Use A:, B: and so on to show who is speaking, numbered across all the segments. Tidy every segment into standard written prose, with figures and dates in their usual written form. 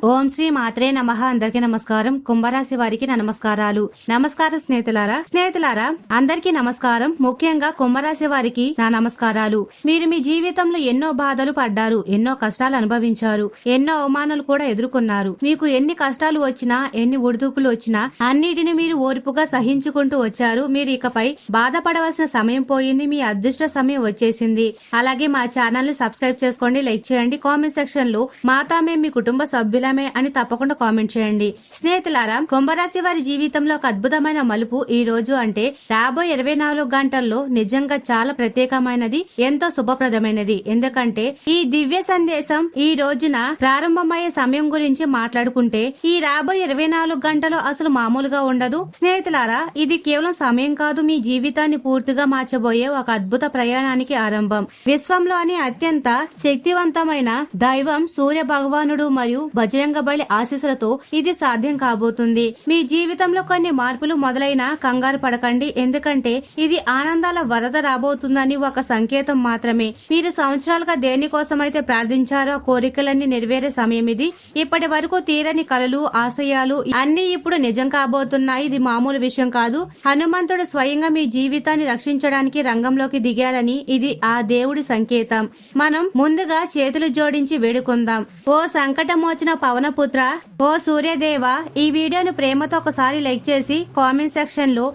A: ఓం శ్రీ మాత్రే నమః. అందరికీ నమస్కారం. కుంభరాశి వారికి నమస్కారాలు. నమస్కారం స్నేహితులారా అందరికీ నమస్కారం. ముఖ్యంగా కుంభరాశి వారికి నా నమస్కారాలు. మీరు మీ జీవితంలో ఎన్నో బాధలు పడ్డారు, ఎన్నో కష్టాలు అనుభవించారు, ఎన్నో అవమానాలు కూడా ఎదుర్కొన్నారు. మీకు ఎన్ని కష్టాలు వచ్చినా, ఎన్ని ఒడిదుడుకులు వచ్చినా అన్నిటిని మీరు ఓర్పుగా సహించుకుంటూ వచ్చారు. మీరు ఇకపై బాధపడవలసిన సమయం పోయింది. మీ అదృష్ట సమయం వచ్చేసింది. అలాగే మా ఛానల్ ని సబ్స్క్రైబ్ చేసుకోండి, లైక్ చేయండి. కామెంట్ సెక్షన్ లో మాతా మేము మీ కుటుంబ సభ్యులమే అని తప్పకుండా కామెంట్ చేయండి. స్నేహితులారా, కుంభరాశి వారి జీవితంలో ఒక అద్భుతమైన మలుపు ఈ రోజు. అంటే రాబోయే 24 గంటల్లో నిజంగా చాలా ప్రత్యేకమైనది, ఎంతో శుభప్రదమైనది. ఎందుకంటే ఈ దివ్య సందేశం ఈ రోజున ప్రారంభమయ్యే సమయం గురించి మాట్లాడుకుంటే ఈ రాబోయే 24 గంటలు అసలు మామూలుగా ఉండదు. స్నేహితులారా, ఇది కేవలం సమయం కాదు, మీ జీవితాన్ని పూర్తిగా మార్చబోయే ఒక అద్భుత ప్రయాణానికి ఆరంభం. విశ్వంలోని అత్యంత శక్తివంతమైన దైవం సూర్య భగవానుడు మరియు బజరంగ బలి ఆశీస్సులతో ఇది సాధ్యం కాబోతుంది. మీ జీవితంలో కొన్ని మార్పులు మొదలైన కంగారు పడకండి. ఎందుకంటే ఇది ఆనందాల వరద రాబోతుందని ఒక సంకేతం మాత్రమే. మీరు సంవత్సరాలుగా దేనికోసమైతే ప్రార్థించారో కోరికలన్నీ నెరవేరే సమయం ఇది. ఇప్పటి వరకు తీరని కలలు, ఆశయాలు అన్ని ఇప్పుడు నిజం కాబోతున్నాయి. ఇది మామూలు విషయం కాదు. హనుమంతుడు స్వయంగా మీ జీవితాన్ని రక్షించడానికి రంగంలోకి దిగారని ఇది ఆ దేవుడి సంకేతం. మనం ముందుగా చేతులు జోడించి వేడుకుందాం. ఓ సంకటమోచన పవనపుత్ర, ఓ సూర్యదేవ, ఈ వీడియోను ప్రేమతో ఒకసారి లైక్ చేసి కామెంట్ సెక్షన్ లో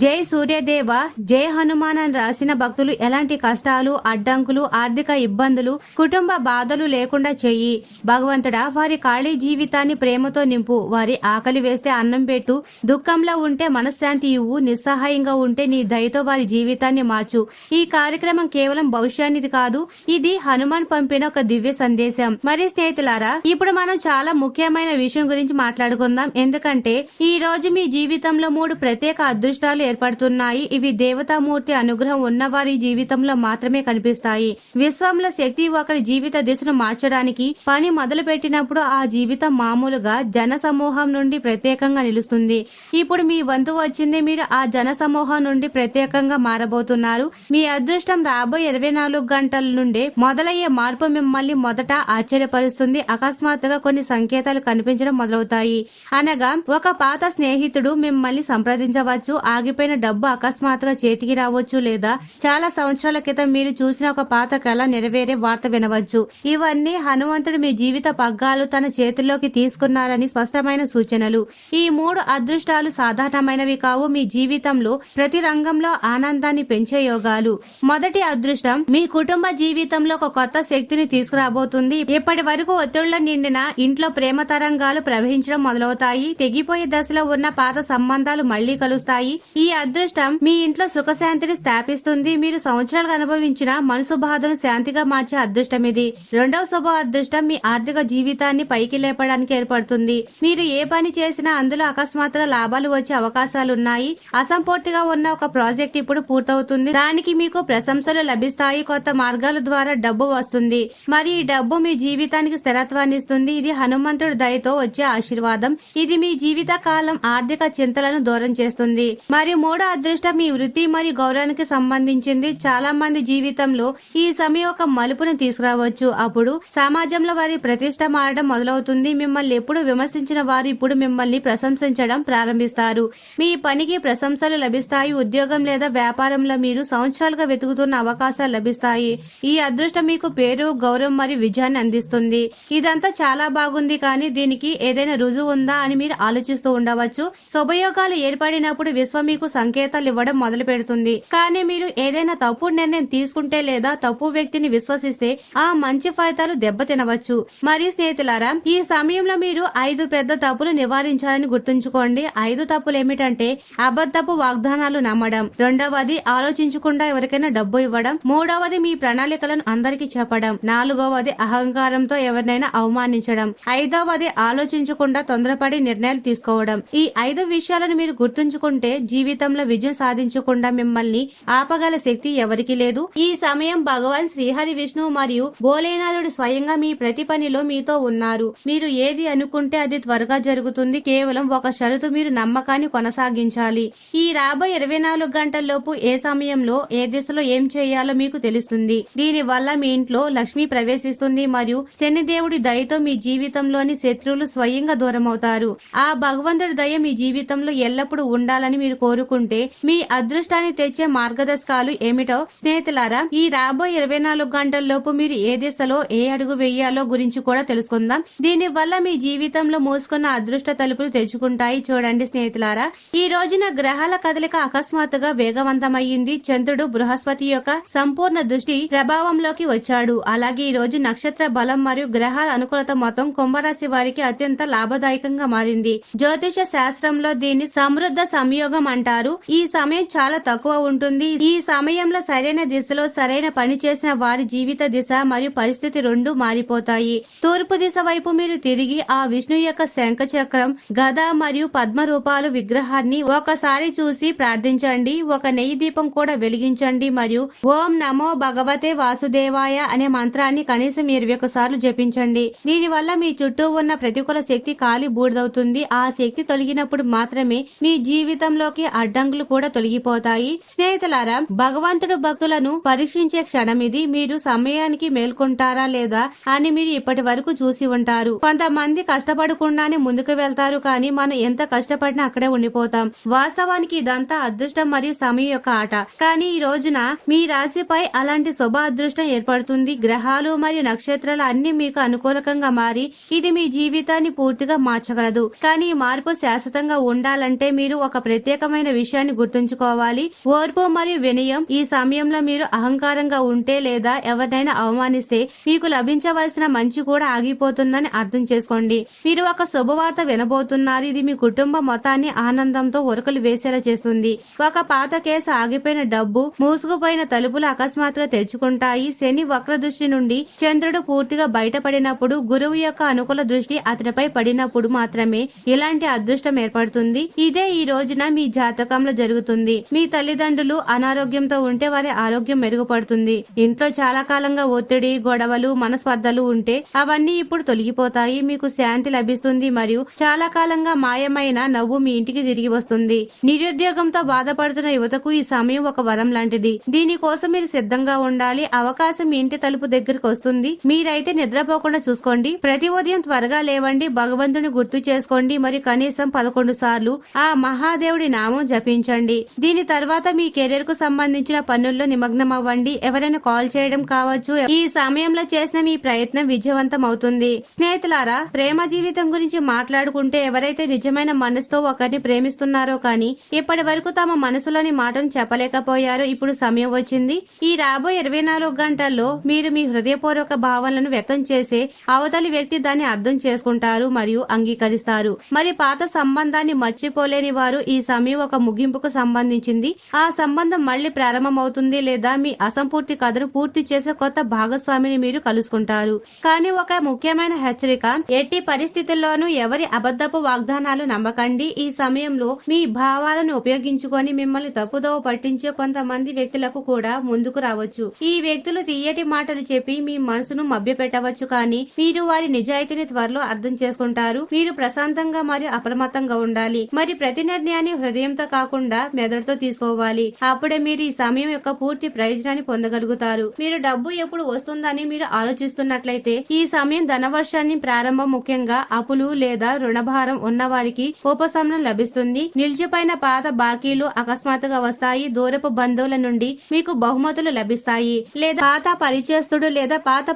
A: జై సూర్యదేవ, జై హనుమాన్ అని రాసిన భక్తులు ఎలాంటి కష్టాలు, అడ్డంకులు, ఆర్థిక ఇబ్బందులు, కుటుంబ బాధలు లేకుండా చెయ్యి. భగవంతుడా, వారి ఖాళీ జీవితాన్ని ప్రేమతో నింపు. వారి ఆకలి వేస్తే అన్నం పెట్టు. దుఃఖంలో ఉంటే మనశ్శాంతి ఇవ్వు. నిస్సహాయంగా ఉంటే నీ దయతో వారి జీవితాన్ని మార్చు. ఈ కార్యక్రమం కేవలం భవిష్యానిది కాదు, ఇది హనుమాన్ పంపిన ఒక దివ్య సందేశం. మరి స్నేహితులారా, ఇప్పుడు మనం చాలా ముఖ్యమైన విషయం గురించి మాట్లాడుకుందాం. ఎందుకంటే ఈ రోజు మీ జీవితంలో 3 ప్రత్యేక అదృష్టాలు ఏర్పడుతున్నాయి. ఇవి దేవతామూర్తి అనుగ్రహం ఉన్న వారి జీవితంలో మాత్రమే కనిపిస్తాయి. విశ్వంలో శక్తి ఒకరి జీవిత దిశను మార్చడానికి పని మొదలు పెట్టినప్పుడు ఆ జీవితం మామూలుగా జన సమూహం నుండి ప్రత్యేకంగా నిలుస్తుంది. ఇప్పుడు మీ వంతు వచ్చింది. మీరు ఆ జన సమూహం నుండి ప్రత్యేకంగా మారబోతున్నారు. మీ అదృష్టం రాబోయే 24 గంటల నుండే మొదలయ్యే మార్పు మిమ్మల్ని మొదట ఆశ్చర్యపరుస్తుంది. అకస్మాత్తుగా కొన్ని సంకేతాలు కనిపించడం మొదలవుతాయి. అనగా ఒక పాత స్నేహితుడు మిమ్మల్ని సంప్రదించవచ్చు, ఆగిపోయిన డబ్బు అకస్మాత్తుగా చేతికి రావచ్చు, లేదా చాలా సంవత్సరాల క్రితం మీరు చూసిన ఒక పాత కళ నెరవేరే వార్త వినవచ్చు. ఇవన్నీ హనుమంతుడు మీ జీవిత పగ్గాలు తన చేతుల్లోకి తీసుకున్నారని స్పష్టమైన సూచనలు. ఈ 3 అదృష్టాలు సాధారణమైనవి కావు. మీ జీవితంలో ప్రతి రంగంలో ఆనందాన్ని పెంచే యోగాలు. మొదటి అదృష్టం మీ కుటుంబ జీవితంలో ఒక కొత్త శక్తిని తీసుకురాబోతుంది. ఇప్పటి వరకు ఒత్తిళ్ల నిండిన ఇంట్లో ప్రేమ తరంగాలు ప్రవహించడం మొదలవుతాయి. తెగిపోయే దశలో ఉన్న పాత సంబంధాలు మళ్లీ కలుస్తాయి. ఈ అదృష్టం మీ ఇంట్లో సుఖశాంతిని స్థాపిస్తుంది. మీరు సంవత్సరాలుగా అనుభవించిన మనసు బాధను శాంతిగా మార్చే అదృష్టం ఇది. రెండవ శుభ అదృష్టం మీ ఆర్థిక జీవితాన్ని పైకి లేపడానికి ఏర్పడుతుంది. మీరు ఏ పని చేసినా అందులో అకస్మాత్తుగా లాభాలు వచ్చే అవకాశాలున్నాయి. అసంపూర్తిగా ఉన్న ఒక ప్రాజెక్ట్ ఇప్పుడు పూర్తవుతుంది. దానికి మీకు ప్రశంసలు లభిస్తాయి. కొత్త మార్గాల ద్వారా డబ్బు వస్తుంది. మరి ఈ డబ్బు మీ జీవితానికి స్థిరత్వాన్ని ఇస్తుంది. ఇది హనుమంతుడి దయతో వచ్చే ఆశీర్వాదం. ఇది మీ జీవిత కాలం ఆర్థిక చింతలను దూరం చేస్తుంది. మరియు 3వ అదృష్టం మీ వృత్తి మరియు గౌరవానికి సంబంధించింది. చాలా మంది జీవితంలో ఈ సమయం ఒక మలుపును తీసుకురావచ్చు. అప్పుడు సమాజంలో వారి ప్రతిష్ట మారడం మొదలవుతుంది. మిమ్మల్ని ఎప్పుడు విమర్శించిన వారు ఇప్పుడు మిమ్మల్ని ప్రశంసించడం ప్రారంభిస్తారు. మీ పనికి ప్రశంసలు లభిస్తాయి. ఉద్యోగం లేదా వ్యాపారంలో మీరు సంవత్సరాలుగా వెతుకుతున్న అవకాశాలు లభిస్తాయి. ఈ అదృష్టం మీకు పేరు, గౌరవం మరియు విజయాన్ని అందిస్తుంది. ఇదంతా చాలా బాగుంది, కానీ దీనికి ఏదైనా రుజువు ఉందా అని మీరు ఆలోచిస్తూ ఉండవచ్చు. శుభయోగాలు ఏర్పడినప్పుడు విశ్వం మీకు సంకేతాలు ఇవ్వడం మొదలు పెడుతుంది. కానీ మీరు ఏదైనా తప్పుడు నిర్ణయం తీసుకుంటే లేదా తప్పు వ్యక్తిని విశ్వసిస్తే ఆ మంచి ఫలితాలు దెబ్బతినవచ్చు. మరియు స్నేహితులారా, ఈ సమయంలో మీరు 5 పెద్ద తప్పులు నివారించాలని గుర్తుంచుకోండి. 5 తప్పులు ఏమిటంటే అబద్ధపు వాగ్దానాలు నమ్మడం, రెండవది ఆలోచించకుండా ఎవరికైనా డబ్బు ఇవ్వడం, మూడవది మీ ప్రణాళికలను అందరికీ చెప్పడం, నాలుగవది అహంకారంతో ఎవరినైనా అవమానించడం, ఐదవది ఆలోచించకుండా తొందరపడి నిర్ణయాలు తీసుకోవడం. ఈ 5 విషయాలను మీరు గుర్తుంచుకుంటే జీవితంలో విజయం సాధించకుండా మిమ్మల్ని ఆపగల శక్తి ఎవరికి లేదు. ఈ సమయం భగవాన్ శ్రీహరి విష్ణు మరియు భోలేనాథుడు స్వయంగా మీ ప్రతి పనిలో మీతో ఉన్నారు. మీరు ఏది అనుకుంటే అది త్వరగా జరుగుతుంది. కేవలం ఒక షరతు, మీరు నమ్మకాన్ని కొనసాగించాలి. ఈ రాబోయే 24 గంటల్లోపు ఏ సమయంలో ఏ దిశలో ఏం చేయాలో మీకు తెలుస్తుంది. దీని వల్ల మీ ఇంట్లో లక్ష్మి ప్రవేశిస్తుంది మరియు శనిదేవుడి దయతో మీ జీవితంలోని శత్రువులు స్వయంగా దూరమవుతారు. ఆ భగవంతుడి దయ మీ జీవితంలో ఎల్లప్పుడూ ఉండాలని మీరు కోరుకుంటే మీ అదృష్టాన్ని తెచ్చే మార్గదర్శకాలు ఏమిటో స్నేహితులారా, ఈ రాబోయే 24 గంటల్లోపు మీరు ఏ దిశలో ఏ అడుగు వేయాలో గురించి కూడా తెలుసుకుందాం. దీని వల్ల మీ జీవితంలో మూసుకున్న అదృష్ట తలుపులు తెచ్చుకుంటాయి. చూడండి స్నేహితులారా, ఈ రోజున గ్రహాల కదలిక అకస్మాత్తుగా వేగవంతమయ్యింది. చంద్రుడు బృహస్పతి యొక్క సంపూర్ణ దృష్టి ప్రభావంలోకి వచ్చాడు. అలాగే ఈ రోజు నక్షత్ర బలం మరియు గ్రహాల అనుకూలత మొత్తం కుంభరాశి వారికి అత్యంత లాభదాయకంగా మారింది. జ్యోతిష శాస్త్రంలో దీన్ని సమృద్ధ సంయోగం అంటారు. ఈ సమయం చాలా తక్కువ ఉంటుంది. ఈ సమయంలో సరైన దిశలో సరైన పని చేసిన వారి జీవిత దిశ మరియు పరిస్థితి రెండూ మారిపోతాయి. తూర్పు దిశ వైపు మీరు తిరిగి ఆ విష్ణు యొక్క శంఖ చక్రం, గద మరియు పద్మ రూపాలు విగ్రహాన్ని ఒకసారి చూసి ప్రార్థించండి. ఒక నెయ్యి దీపం కూడా వెలిగించండి మరియు ఓం నమో భగవతే వాసుదేవాయ అనే మంత్రాన్ని కనీసం 21 సార్లు జపించండి. దీని వల్ల మీ చుట్టూ ఉన్న ప్రతికూల శక్తి కాలి బూడిదవుతుంది. ఆ శక్తి తొలగినప్పుడు మాత్రమే మీ జీవితంలోకి అడ్డంకులు కూడా తొలగిపోతాయి. స్నేహితులారా, భగవంతుడు భక్తులను పరీక్షించే క్షణం ఇది. మీరు సమయానికి మేల్కొంటారా లేదా అని మీరు ఇప్పటి వరకు చూసి ఉంటారు. కొంతమంది కష్టపడకుండానే ముందుకు వెళ్తారు, కానీ మనం ఎంత కష్టపడినా అక్కడే ఉండిపోతాం. వాస్తవానికి ఇదంతా అదృష్టం మరియు సమయం యొక్క ఆట. కానీ ఈ రోజున మీ రాశిపై అలాంటి శుభ అదృష్టం ఏర్పడుతుంది. గ్రహాలు మరియు నక్షత్రాలు అన్ని మీకు అనుకూలకంగా మారి ఇది మీ జీవితాన్ని పూర్తిగా మార్చగలదు. కానీ ఈ మార్పు శాశ్వతంగా ఉండాలంటే మీరు ఒక ప్రత్యేకమైన విషయాన్ని గుర్తుంచుకోవాలి. ఓర్పు మరియు వినయం. ఈ సమయంలో మీరు అహంకారంగా ఉంటే లేదా ఎవరినైనా అవమానిస్తే మీకు లభించవలసిన మంచి కూడా ఆగిపోతుందని అర్థం చేసుకోండి. మీరు ఒక శుభవార్త వినబోతున్నారు. ఇది మీ కుటుంబం మొత్తాన్ని ఆనందంతో ఉరకలు వేసేలా చేస్తుంది. ఒక పాత కేసు ఆగిపోయిన డబ్బు, మూసుకుపోయిన తలుపులు అకస్మాత్తుగా తెరుచుకుంటాయి. శని వక్ర దృష్టి నుండి చంద్రుడు పూర్తిగా బయటపడినప్పుడు, గురువు యొక్క అనుకూల దృష్టి అతనిపై పడినప్పుడు మాత్రమే ఇలాంటి అదృష్టం ఏర్పడుతుంది. ఇదే ఈ రోజున మీ జాతకంలో జరుగుతుంది. మీ తల్లిదండ్రులు అనారోగ్యంతో ఉంటే వారి ఆరోగ్యం మెరుగుపడుతుంది. ఇంట్లో చాలా కాలంగా ఒత్తిడి, గొడవలు, మనస్పర్ధలు ఉంటే అవన్నీ ఇప్పుడు తొలగిపోతాయి. మీకు శాంతి లభిస్తుంది మరియు చాలా కాలంగా మాయమైన నవ్వు మీ ఇంటికి తిరిగి వస్తుంది. నిరుద్యోగంతో బాధపడుతున్న యువతకు ఈ సమయం ఒక వరం లాంటిది. దీనికోసం మీరు సిద్ధంగా ఉండాలి. అవకాశం మీ ఇంటి తలుపు దగ్గరకు వస్తుంది. మీరైతే నిద్రపోకుండా చూసుకోండి. ప్రతి ఉదయం త్వరగా లేవండి. భగవంతుని గుర్తు చేసుకోండి మరియు కనీసం 11 సార్లు ఆ మహాదేవుడి నామం జపించండి. దీని తర్వాత మీ కెరీర్ కు సంబంధించిన పనుల్లో నిమగ్నం అవ్వండి. ఎవరైనా కాల్ చేయడం కావచ్చు. ఈ సమయంలో చేసిన మీ ప్రయత్నం విజయవంతం అవుతుంది. స్నేహితులారా, ప్రేమ జీవితం గురించి మాట్లాడుకుంటే ఎవరైతే నిజమైన మనసుతో ఒకరిని ప్రేమిస్తున్నారో కానీ ఇప్పటి వరకు తమ మనసులోని మాటను చెప్పలేకపోయారో ఇప్పుడు సమయం వచ్చింది. ఈ రాబోయే 24 గంటల్లో మీరు మీ హృదయపూర్వక భావనలను వ్యక్తం చేసే అవతలి వ్యక్తి దాన్ని అర్థం చేసుకుంటారు మరియు అంగీకరిస్తారు. మరి పాత సంబంధాన్ని మర్చిపోలేని వారు ఈ సమయం ఒక ముగింపుకు సంబంధించింది. ఆ సంబంధం మళ్లీ ప్రారంభమవుతుంది లేదా మీ అసంపూర్తి కథను పూర్తి చేసే కొత్త భాగస్వామిని మీరు కలుసుకుంటారు. కానీ ఒక ముఖ్యమైన హెచ్చరిక, ఎట్టి పరిస్థితుల్లోనూ ఎవరి అబద్ధపు వాగ్దానాలు నమ్మకండి. ఈ సమయంలో మీ భావాలను ఉపయోగించుకొని మిమ్మల్ని తప్పుదోవ పట్టించే కొంతమంది వ్యక్తులకు కూడా ముందుకు రావచ్చు. ఈ వ్యక్తులు తీయటి మాటలు చెప్పి మీ మనసును మభ్యపెట్టవచ్చు, కానీ మీరు వారి నిజాయితీని త్వరలో అర్థం చేసుకుంటారు. మీరు ప్రశాంతంగా మరియు అప్రమత్తంగా ఉండాలి. మరి ప్రతి నిర్ణయాన్ని హృదయంతో కాకుండా మెదడుతో తీసుకోవాలి. అప్పుడే మీరు ఈ సమయం యొక్క పూర్తి ప్రయోజనాన్ని పొందగలుగుతారు. మీరు డబ్బు ఎప్పుడు వస్తుందని మీరు ఆలోచిస్తున్నట్లయితే ఈ సమయం ధనవర్షాన్ని ప్రారంభం. ముఖ్యంగా అప్పులు లేదా రుణభారం ఉన్న వారికి ఉపశమనం లభిస్తుంది. నిలిచిపోయిన పాత బాకీలు అకస్మాత్తుగా వస్తాయి. దూరపు బంధువుల నుండి మీకు బహుమతులు లభిస్తాయి లేదా పాత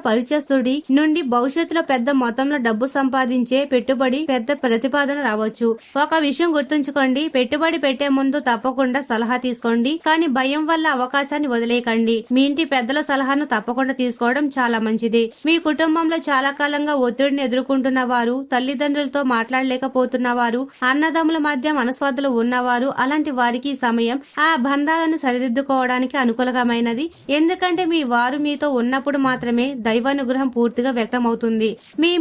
A: పరిచయస్తుడి నుండి భవిష్యత్తులో పెద్ద మొత్తంలో డబ్బు సంపాదించే పెట్టుబడి పెద్ద ప్రతిపాదన రావచ్చు. ఒక విషయం గుర్తుంచుకోండి, పెట్టుబడి పెట్టే ముందు తప్పకుండా సలహా తీసుకోండి, కానీ భయం వల్ల అవకాశాన్ని వదిలేయకండి. మీ ఇంటి పెద్దల సలహాను తప్పకుండా తీసుకోవడం చాలా మంచిది. మీ కుటుంబంలో చాలా కాలంగా ఒత్తిడిని ఎదుర్కొంటున్న వారు, తల్లిదండ్రులతో మాట్లాడలేకపోతున్న వారు, అన్నదమ్ముల మధ్య మనస్పర్ధలు ఉన్నవారు, అలాంటి వారికి ఈ సమయం ఆ బంధాలను సరిదిద్దుకోవడానికి అనుకూలమైనది. ఎందుకంటే మీ వారు మీతో ఉన్నప్పుడు మాత్రమే దైవానుగ్రహం పూర్తిగా వ్యక్తమవుతుంది.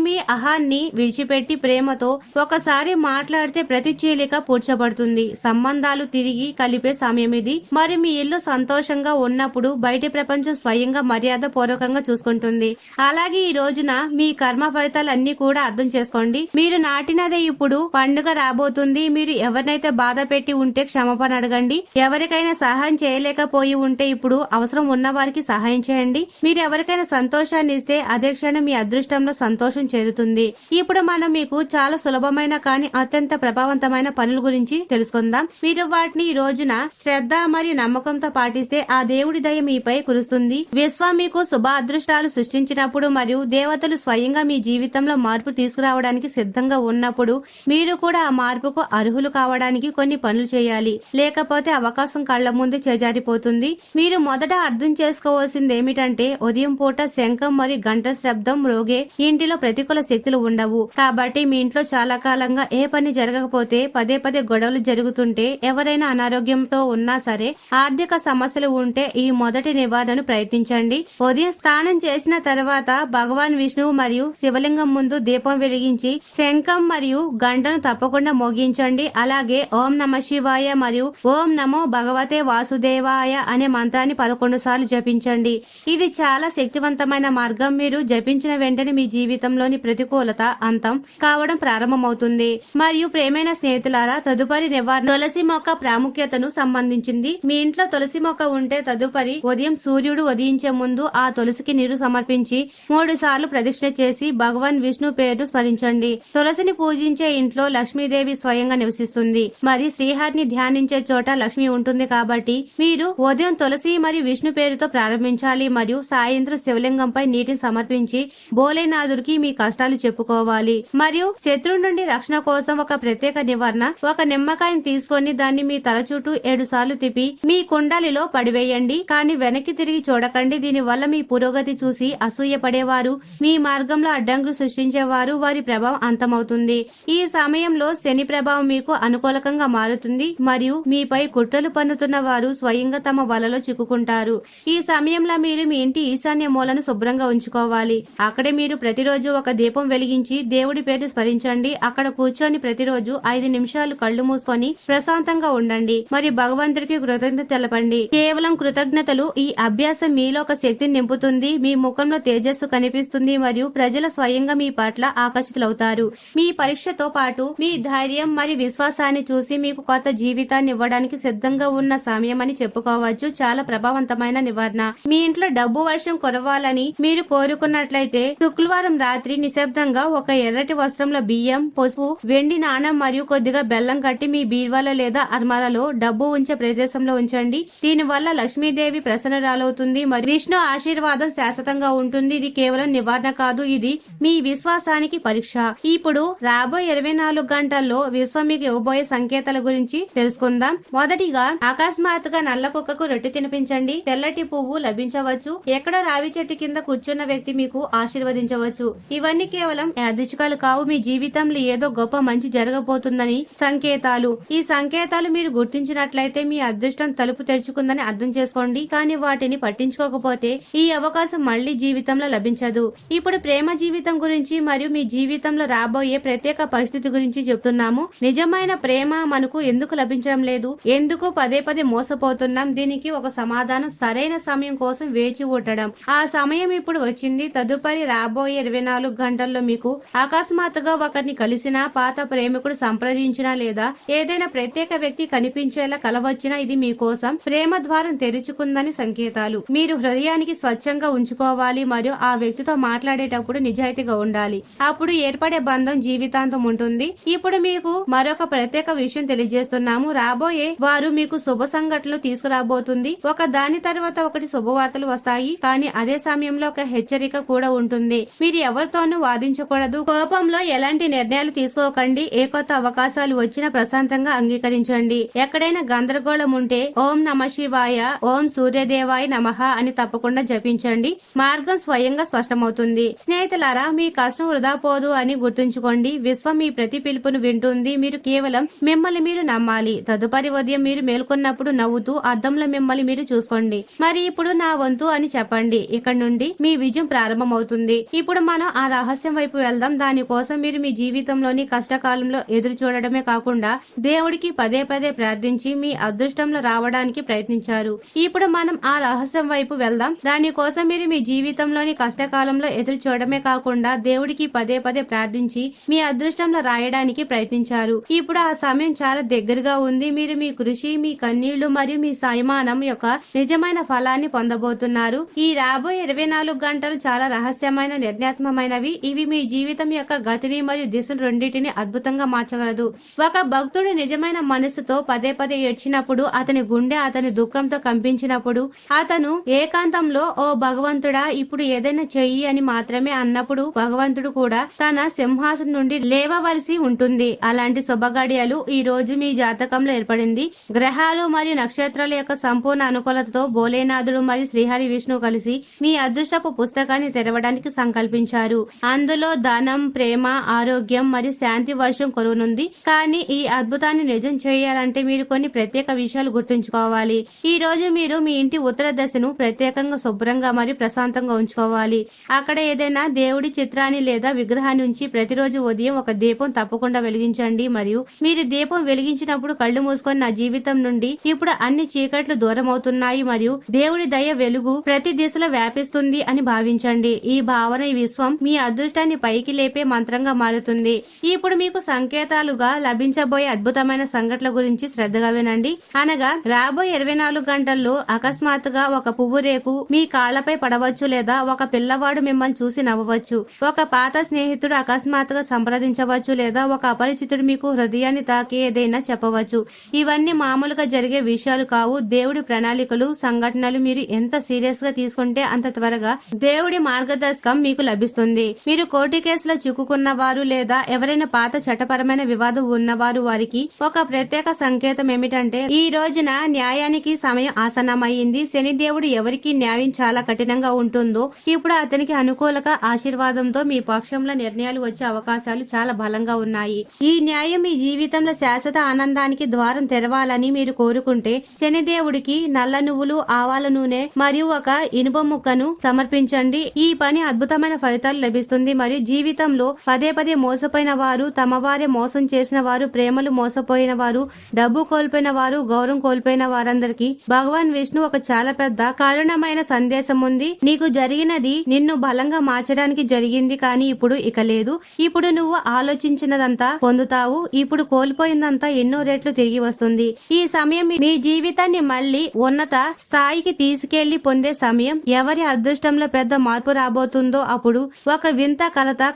A: మీ అహాన్ని విడిచిపెట్టి ప్రేమతో ఒకసారి మాట్లాడితే ప్రతి చీలిక పూడ్చబడుతుంది. సంబంధాలు తిరిగి కలిపే సమయం ఇది. మరి మీ ఇల్లు సంతోషంగా ఉన్నప్పుడు బయటి ప్రపంచం స్వయంగా మర్యాద పూర్వకంగా చూసుకుంటుంది. అలాగే ఈ రోజున మీ కర్మ ఫలితాలన్నీ కూడా అర్థం చేసుకోండి. మీరు నాటినదే ఇప్పుడు పండుగ రాబోతుంది. మీరు ఎవరినైతే బాధ పెట్టి ఉంటే క్షమాపణ అడగండి. ఎవరికైనా సహాయం చేయలేకపోయి ఉంటే ఇప్పుడు అవసరం ఉన్న వారికి సహాయం చేయండి. మీరు ఎవరికైనా సంతోషాన్ని ఇస్తే అదే క్షణం మీ అదృష్టంలో సంతోషం చేరుతుంది. ఇప్పుడు మనం మీకు చాలా సులభమైన కానీ అత్యంత ప్రభావవంతమైన పనుల గురించి తెలుసుకుందాం. మీరు వాటిని ఈ రోజున శ్రద్ధ మరియు నమ్మకంతో పాటిస్తే ఆ దేవుడి దయ మీపై కురుస్తుంది. విశ్వం మీకు శుభ అదృష్టాలు సృష్టించినప్పుడు మరియు దేవతలు స్వయంగా మీ జీవితంలో మార్పు తీసుకురావడానికి సిద్ధంగా ఉన్నప్పుడు మీరు కూడా ఆ మార్పుకు అర్హులు కావడానికి కొన్ని పనులు చేయాలి. లేకపోతే అవకాశం కళ్ల ముందు చేజారిపోతుంది. మీరు మొదట అర్థం చేసుకోవాల్సింది ఏమిటంటే ఉదయం పూట శంఖం మరియు గంట శబ్దం మ్రోగే ఇంటిలో ప్రతికూల శక్తులు ఉండవు. కాబట్టి మీ ఇంట్లో చాలా కాలంగా ఏ పని జరగకపోతే పదే పదే గొడవలు జరుగుతుంటే ఎవరైనా అనారోగ్యంతో ఉన్నా సరే ఆర్థిక సమస్యలు ఉంటే ఈ మొదటి నివారణను ప్రయత్నించండి. ఉదయం స్నానం చేసిన తర్వాత భగవాన్ విష్ణువు మరియు శివలింగం ముందు దీపం వెలిగించి శంఖం మరియు గంటను తప్పకుండా మోగించండి. అలాగే ఓం నమ శివాయ మరియు ఓం నమో భగవతే వాసుదేవాయ అనే మంత్రాన్ని 11 సార్లు జపించండి. ఇది చాలా శక్తివంతమైన మార్గం. మీరు జపించిన వెంటనే మీ జీవితంలోని ప్రతికూలత అంతం కావడం ప్రారంభమవుతుంది. మరియు ప్రేమైన స్నేహితులారా, తదుపరి నివారణ తులసి మొక్క ప్రాముఖ్యతను సంబంధించింది. మీ ఇంట్లో తులసి మొక్క ఉంటే తదుపరి ఉదయం సూర్యుడు ఉదయించే ముందు ఆ తులసికి నీరు సమర్పించి 3 సార్లు ప్రదక్షిణ చేసి భగవాన్ విష్ణు పేరును స్మరించండి. తులసిని పూజించే ఇంట్లో లక్ష్మీదేవి స్వయంగా నివసిస్తుంది. మరి శ్రీహరిని ధ్యానించే చోట లక్ష్మి ఉంటుంది. కాబట్టి మీరు ఉదయం తులసి మరియు విష్ణు పేరుతో ప్రారంభించాలి మరియు సాయంత్రం శివలింగంపై నీటిని సమర్పించి భోలేనాథుడికి మీ కష్టాలు చెప్పుకోవాలి. మరియు శత్రువు నుండి రక్షణ కోసం ఒక ప్రత్యేక నివారణ, ఒక నిమ్మకాయని తీసుకొని దాన్ని మీ తల చుట్టూ 7 సార్లు తిప్పి మీ కుండలిలో పడివేయండి. కానీ వెనక్కి తిరిగి చూడకండి. దీని వల్ల మీ పురోగతి చూసి అసూయ పడేవారు, మీ మార్గంలో అడ్డంకులు సృష్టించేవారు వారి ప్రభావం అంతమవుతుంది. ఈ సమయంలో శని ప్రభావం మీకు అనుకూలకంగా మారుతుంది మరియు మీపై కుట్రలు పన్నుతున్న వారు స్వయంగా తమ వలలో చిక్కుకుంటారు. ఈ సమయంలో మీరు మీ ఇంటి ఈశాన్య మూలను శుభ్రంగా ఉంచుకోవాలి. అక్కడే మీరు ప్రతిరోజు ఒక దీపం వెలిగించి దేవుడి పేరు స్మరించండి. అక్కడ కూర్చొని ప్రతిరోజు 5 నిమిషాలు కళ్ళు మూసుకొని ప్రశాంతంగా ఉండండి మరియు భగవంతుడికి కృతజ్ఞత తెలపండి. కేవలం కృతజ్ఞతలు ఈ అభ్యాసం మీలో ఒక శక్తిని నింపుతుంది. మీ ముఖంలో తేజస్సు కనిపిస్తుంది మరియు ప్రజలు స్వయంగా మీ పట్ల ఆకర్షితులవుతారు. మీ పరీక్షతో పాటు మీ ధైర్యం మరియు విశ్వాసాన్ని చూసి మీకు కొత్త జీవితాన్ని ఇవ్వడానికి సిద్ధంగా ఉన్న సమయం అని చెప్పుకోవచ్చు. చాలా ప్రభావవంతమైన నివారణ. మీ ఇంట్లో డబ్బు వర్షం కురవాలని మీరు కోరుకున్నట్లయితే శుక్రవారం రాత్రి నిశ్శబ్దంగా ఒక ఎర్రటి వస్త్రంలో బియ్యం, పసుపు, వెండి నాణం మరియు కొద్దిగా బెల్లం కట్టి మీ బీరువాలో లేదా అర్మాలలో డబ్బు ఉంచే ప్రదేశంలో ఉంచండి. దీని వల్ల లక్ష్మీదేవి ప్రసన్నరాలవుతుంది మరియు విష్ణు ఆశీర్వాదం శాశ్వతంగా ఉంటుంది. ఇది కేవలం నివారణ కాదు, ఇది మీ విశ్వాసానికి పరీక్ష. ఇప్పుడు రాబోయే 24 గంటల్లో విశ్వం మీకు ఇవ్వబోయే సంకేతాల గురించి తెలుసుకుందాం. మొదటిగా అకస్మాత్తుగా నల్ల కుక్కకు రొట్టె తినిపించండి. తెల్లటి పువ్వు లభించవచ్చు. ఎక్కడో రావి చెట్టు కింద కూర్చున్న వ్యక్తి మీకు ఆశీర్వదించవచ్చు. ఇవన్నీ కేవలం యాదృచ్ఛికాలు కావు. మీ జీవితంలో ఏదో గొప్ప మంచి జరగబోతుందని సంకేతాలు. ఈ సంకేతాలు మీరు గుర్తించినట్లయితే మీ అదృష్టం తలుపు తెరుచుకుందని అర్థం చేసుకోండి. కానీ వాటిని పట్టించుకోకపోతే ఈ అవకాశం మళ్లీ జీవితంలో లభించదు. ఇప్పుడు ప్రేమ జీవితం గురించి మరియు మీ జీవితంలో రాబోయే ప్రత్యేక పరిస్థితి గురించి చెప్తున్నాము. నిజమైన ప్రేమ మనకు ఎందుకు లభించడం లేదు? ఎందుకు పదే పదే మోసపోతున్నాం? దీనికి ఒక సమాధానం సరైన సమయం కోసం వేచి ఉండడం. ఆ సమయం ఇప్పుడు వచ్చింది. తదుపరి రాబోయే 24 గంటల్లో మీకు అకస్మాత్తుగా ఒకరిని కలిసినా, పాత ప్రేమికుడు సంప్రదించినా లేదా ఏదైనా ప్రత్యేక వ్యక్తి కనిపించేలా కలవచ్చినా ఇది మీకోసం ప్రేమ ద్వారం తెరుచుకుందని సంకేతాలు. మీరు హృదయానికి స్వచ్ఛంగా ఉంచుకోవాలి మరియు ఆ వ్యక్తితో మాట్లాడేటప్పుడు నిజాయితీగా ఉండాలి. అప్పుడు ఏర్పడే బంధం జీవితాంతం ఉంటుంది. ఇప్పుడు మీకు మరొక ప్రత్యేక విషయం తెలియజేస్తున్నాము. రాబోయే వారు మీకు శుభ సంఘటనలు తీసుకురాబోతుంది. ఒక దాని తర్వాత ఒకటి శుభవార్తలు వస్తాయి. కానీ అదే సమయంలో ఒక హెచ్చరిక కూడా ఉంటుంది. మీరు ఎవరితోనూ వాదించకూడదు. కోపంలో ఎలాంటి నిర్ణయాలు తీసుకోకండి. ఏ కొత్త అవకాశాలు వచ్చినా ప్రశాంతంగా అంగీకరించండి. ఎక్కడైనా గందరగోళం ఉంటే ఓం నమ శివాయ, ఓం సూర్యదేవాయ నమః అని తప్పకుండా జపించండి. మార్గం స్వయంగా స్పష్టమవుతుంది. స్నేహితులారా, మీ కష్టం వృధా పోదు అని గుర్తుంచుకోండి. విశ్వం మీ ప్రతి పిలుపును వింటుంది. మీరు కేవలం మిమ్మల్ని మీరు నమ్మాలి. తదుపరి ఉదయం మీరు మేల్కొన్నప్పుడు నవ్వుతూ అద్దంలో మిమ్మల్ని మీరు చూసుకోండి. మరి ఇప్పుడు నా వంతు అని చెప్పండి. ఇక్కడ నుండి మీ విజయం ప్రారంభమవుతుంది. ఇప్పుడు మనం ఆ రహస్యం వైపు వెళ్దాం. దానికోసం మీరు మీ జీవితంలోని కష్టకాలంలో ఎదురు చూడడమే కాకుండా దేవుడికి దేవుడికి పదే పదే ప్రార్థించి మీ అదృష్టంలో రావడానికి ప్రయత్నించారు. ఇప్పుడు మనం ఆ రహస్యం వైపు వెళ్దాం. దానికోసం మీరు మీ జీవితంలోని కష్టకాలంలో ఎదురు చూడమే కాకుండా దేవుడికి పదే పదే ప్రార్థించి మీ అదృష్టంలో రాయడానికి ప్రయత్నించారు. ఇప్పుడు ఆ సమయం చాలా దగ్గరగా ఉంది. మీరు మీ కృషి, మీ కన్నీళ్లు మరియు మీ సైమానం యొక్క నిజమైన ఫలాన్ని పొందబోతున్నారు. ఈ రాబోయే 24 గంటలు చాలా రహస్యమైన, నిర్ణయాత్మకమైనవి. ఇవి మీ జీవితం యొక్క గతిని మరియు దిశను రెండింటిని అద్భుతంగా మార్చగలదు. ఒక భక్తుడు నిజమైన మనసుతో పదే పదే ఏడ్చినప్పుడు, అతని గుండె అతని దుఃఖంతో కంపించినప్పుడు, అతను ఏకాంతంలో ఓ భగవంతుడా ఇప్పుడు ఏదైనా చెయ్యి అని మాత్రమే అన్నప్పుడు భగవంతుడు కూడా తన సింహాసనం నుండి లేవవలసి ఉంటుంది. అలాంటి శుభగడియలు ఈ రోజు మీ జాతకంలో ఏర్పడింది. గ్రహాలు మరియు నక్షత్రాల యొక్క సంపూర్ణ అనుకూలతతో భోలేనాథుడు మరియు శ్రీహరి విష్ణు కలిసి మీ అదృష్టపు పుస్తకాన్ని తెరవడానికి సంకల్పించారు. అందులో ధనం, ప్రేమ, ఆరోగ్యం మరియు శాంతి వర్షం కురవనుంది. కానీ ఈ అద్భుతాన్ని నిజం చేయాలంటే మీరు కొన్ని ప్రత్యేక విషయాలు గుర్తుంచుకోవాలి. ఈ రోజు మీరు మీ ఇంటి ఉత్తర దశను ప్రత్యేకంగా శుభ్రంగా మరియు ప్రశాంతంగా ఉంచుకోవాలి. అక్కడ ఏదైనా దేవుడి చిత్రాన్ని లేదా విగ్రహాన్ని ఉంచి ప్రతిరోజు ఉదయం ఒక దీపం తప్పకుండా వెలిగించండి. మరియు మీరు దీపం వెలిగించినప్పుడు కళ్ళు మూసుకొని నా జీవితం నుండి ఇప్పుడు అన్ని చీకట్లు దూరం అవుతున్నాయి మరియు దేవుడి దయ వెలుగు ప్రతి దిశలో వ్యాపిస్తుంది అని భావించండి. ఈ భావన, ఈ విశ్వం మీ అదృష్టాన్ని పైకి లేపే మంత్రంగా మారుతుంది. ఇప్పుడు మీకు సంకేతాలుగా లభించబోయే అద్భుతమైన సంఘటనల గురించి శ్రద్ధగా వినండి. అనగా రాబోయే 24 గంటల్లో అకస్మాత్తుగా ఒక పువ్వు రేకు మీ కాళ్లపై పడవచ్చు, లేదా ఒక పిల్లవాడు మిమ్మల్ని చూసి నవ్వవచ్చు, ఒక పాత స్నేహితుడు అకస్మాత్తుగా సంప్రదించవచ్చు, లేదా ఒక అపరిచితుడు మీకు హృదయాన్ని తాకి ఏదైనా చెప్పవచ్చు. ఇవన్నీ మామూలుగా జరిగే విషయాలు కావు. దేవుడి ప్రణాళికలు, సంఘటనలు మీరు ఎంత సీరియస్ గా తీసుకుంటే అంత త్వరగా దేవుడి మార్గదర్శకం మీకు లభిస్తుంది. మీరు కోర్టు కేసులో చిక్కుకున్న వారు లేదా ఎవరైనా పాత చట్టపరమైన వివాదం ఉన్నవారు, వారికి ఒక ప్రత్యేక సంకేతం ఏమిటంటే ఈ రోజున న్యాయానికి సమయం ఆసన్నమైంది. శనిదేవుడు ఎవరికి న్యాయం చాలా కఠినంగా ఉంటుందో ఇప్పుడు అతనికి అనుకూలక ఆశీర్వాదంతో మీ పక్షంలో నిర్ణయాలు వచ్చే అవకాశాలు చాలా బలంగా ఉన్నాయి. ఈ న్యాయం మీ జీవితంలో శాశ్వత ఆనందానికి ద్వారం తెరవాలని మీరు కోరుకుంటే శనిదేవుడికి నల్ల నువ్వులు, ఆవాల నూనె మరియు ఒక ఇనుప ముక్కను సమర్పించండి. ఈ పని అద్భుతమైన ఫలితాలు లభిస్తుంది. మరియు జీవితంలో పదే పదే మోసపోయిన వారు, తమ వారే మోసం చేసిన వారు, ప్రేమలు మోసపోయిన వారు, డబ్బు కోల్పోయిన వారు, గౌరవం కోల్పోయిన వారందరికీ భగవాన్ విష్ణు ఒక చాలా పెద్ద కరుణమైన సందేశం ఉంది. నీకు జరిగినది నిన్ను బలంగా మార్చడానికి జరిగింది, కానీ ఇప్పుడు ఇక లేదు. ఇప్పుడు నువ్వు ఆలోచించినదంతా పొందుతావు. ఇప్పుడు కోల్పోయిందంతా ఎన్నో రెట్లు తిరిగి వస్తుంది. ఈ సమయం మీ జీవితాన్ని మళ్లీ ఉన్నత స్థాయికి తీసుకెళ్లి పొందే సమయం. ఎవరి అదృష్టంలో పెద్ద మార్పు రాబోతుందో అప్పుడు ఒక వింత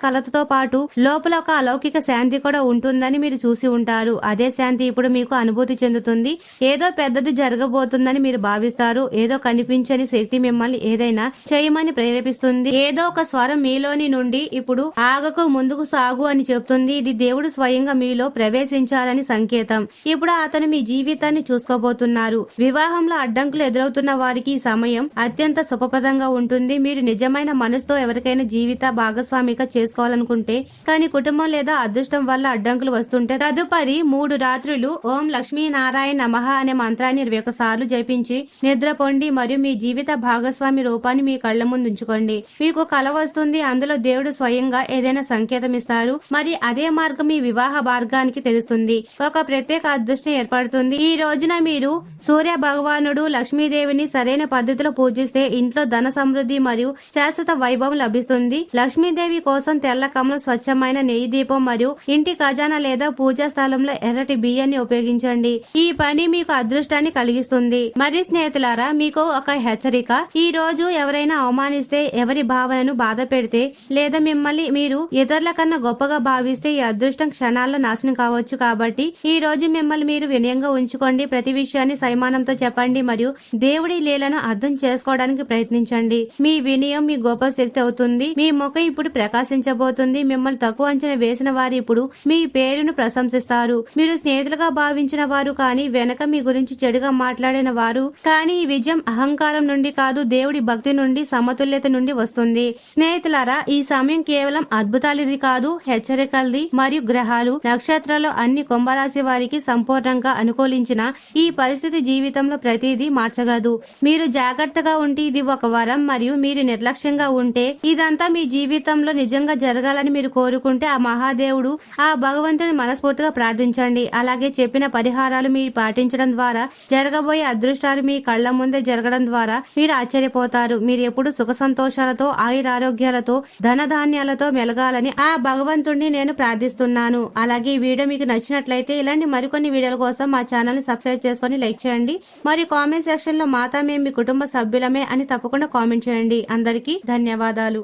A: కలతతో పాటు లోపల ఒక అలౌకిక శాంతి కూడా ఉంటుందని మీరు చూసి ఉంటారు. అదే శాంతి ఇప్పుడు మీకు అనుభూతి చెందుతుంది. ఏదో పెద్దది జరగబోతుందని మీరు భావిస్తారు. ఏదో కనిపించని శక్తి మిమ్మల్ని ఏదైనా చేయమని ప్రేరేపిస్తుంది. ఏదో ఒక స్వరం మీలోని నుండి ఇప్పుడు ఆగకు, ముందుకు సాగు అని చెప్తుంది. ఇది దేవుడు స్వయంగా మీలో ప్రవేశించాలని సంకేతం. ఇప్పుడు అతను మీ జీవితాన్ని చూసుకోబోతున్నారు. వివాహంలో అడ్డంకులు ఎదురవుతున్న వారికి ఈ సమయం అత్యంత శుభప్రదంగా ఉంటుంది. మీరు నిజమైన మనసుతో ఎవరికైనా జీవిత భాగస్వామిగా చేసుకోవాలనుకుంటే, కానీ కుటుంబం లేదా అదృష్టం వల్ల అడ్డంకులు వస్తుంటే తదుపరి 3 రాత్రులు ఓం లక్ష్మీ నారాయణ నమః అనే మంత్రాన్ని 21 సార్లు జపించి నిద్రపోండి మరియు మీ జీవిత భాగస్వామి రూపాన్ని మీ కళ్ల ముందు ఉంచుకోండి. మీకు కల వస్తుంది. అందులో దేవుడు స్వయంగా ఏదైనా సంకేతం ఇస్తారు. మరి అదే మార్గం మీ వివాహ మార్గానికి తెలుస్తుంది. ఒక ప్రత్యేక అదృష్టం ఏర్పడుతుంది. ఈ రోజున మీరు సూర్య భగవానుడు, లక్ష్మీదేవిని సరైన పద్ధతిలో పూజిస్తే ఇంట్లో ధన సమృద్ధి మరియు శాశ్వత వైభవం లభిస్తుంది. లక్ష్మీదేవి కోసం తెల్ల కమలం, స్వచ్ఛమైన నెయ్యి దీపం మరియు ఇంటి ఖజానా లేదా పూజా స్థలంలో ఎర్రటి బియ్యాన్ని ఉపయోగించండి. ఈ పని మీకు అదృష్టాన్ని కలిగిస్తుంది. మరి స్నేహితులారా, మీకు ఒక హెచ్చరిక. ఈ రోజు ఎవరైనా అవమానిస్తే, ఎవరి భావనను బాధ పెడితే, లేదా మిమ్మల్ని మీరు ఇతరుల కన్నా గొప్పగా భావిస్తే ఈ అదృష్టం క్షణాల్లో నాశనం కావచ్చు. కాబట్టి ఈ రోజు మిమ్మల్ని మీరు వినయంగా ఉంచుకోండి. ప్రతి విషయాన్ని సైమానంతో చెప్పండి మరియు దేవుడి లీలను అర్థం చేసుకోవడానికి ప్రయత్నించండి. మీ వినయం మీ గొప్ప శక్తి అవుతుంది. మీ ముఖం ఇప్పుడు ప్రకాశించబోతుంది. మిమ్మల్ని తక్కువ అంచనా వేసిన వారు ఇప్పుడు మీ పేరును ప్రశంసిస్తారు. మీరు స్నేహితులుగా భావించిన వారు కానీ వెనక మీ గురించి చెడుగా మాట్లాడిన వారు. కానీ ఈ విజయం అహంకారం నుండి కాదు, దేవుడి భక్తి నుండి, సమతుల్యత నుండి వస్తుంది. స్నేహితులారా, ఈ సమయం కేవలం అద్భుతాలది కాదు, హెచ్చరికలది. మరియు గ్రహాలు, నక్షత్రాలు అన్ని కుంభరాశి వారికి సంపూర్ణంగా అనుకూలించిన ఈ పరిస్థితి జీవితంలో ప్రతిదీ మార్చగలదు. మీరు జాగ్రత్తగా ఉంటే ఇది ఒక వరం, మరియు మీరు నిర్లక్ష్యంగా ఉంటే ఇదంతా మీ జీవితంలో నిజంగా జరగాలని మీరు కోరుకుంటే ఆ మహాదేవుడు, ఆ భగవంతుని మనస్ఫూర్తిగా ప్రార్థించండి. అలాగే చెప్పిన పరిహారాలు మీరు పాటించడం ద్వారా జరగబోయే అదృష్టాలు మీ కళ్ల ముందే జరగడం ద్వారా మీరు ఆశ్చర్యపోతారు. మీరు ఎప్పుడు సుఖ సంతోషాలతో ఆయురారోగ్యాలతో ధనధాన్యాలతో మెలగాలని ఆ భగవంతుణ్ణి నేను ప్రార్థిస్తున్నాను. అలాగే ఈ వీడియో మీకు నచ్చినట్లయితే ఇలాంటి మరికొన్ని వీడియోల కోసం మా ఛానల్ ని సబ్స్క్రైబ్ చేసుకుని లైక్ చేయండి. మరియు కామెంట్ సెక్షన్ లో మాతా మేము మీ కుటుంబ సభ్యులమే అని తప్పకుండా కామెంట్ చేయండి. అందరికీ ధన్యవాదాలు.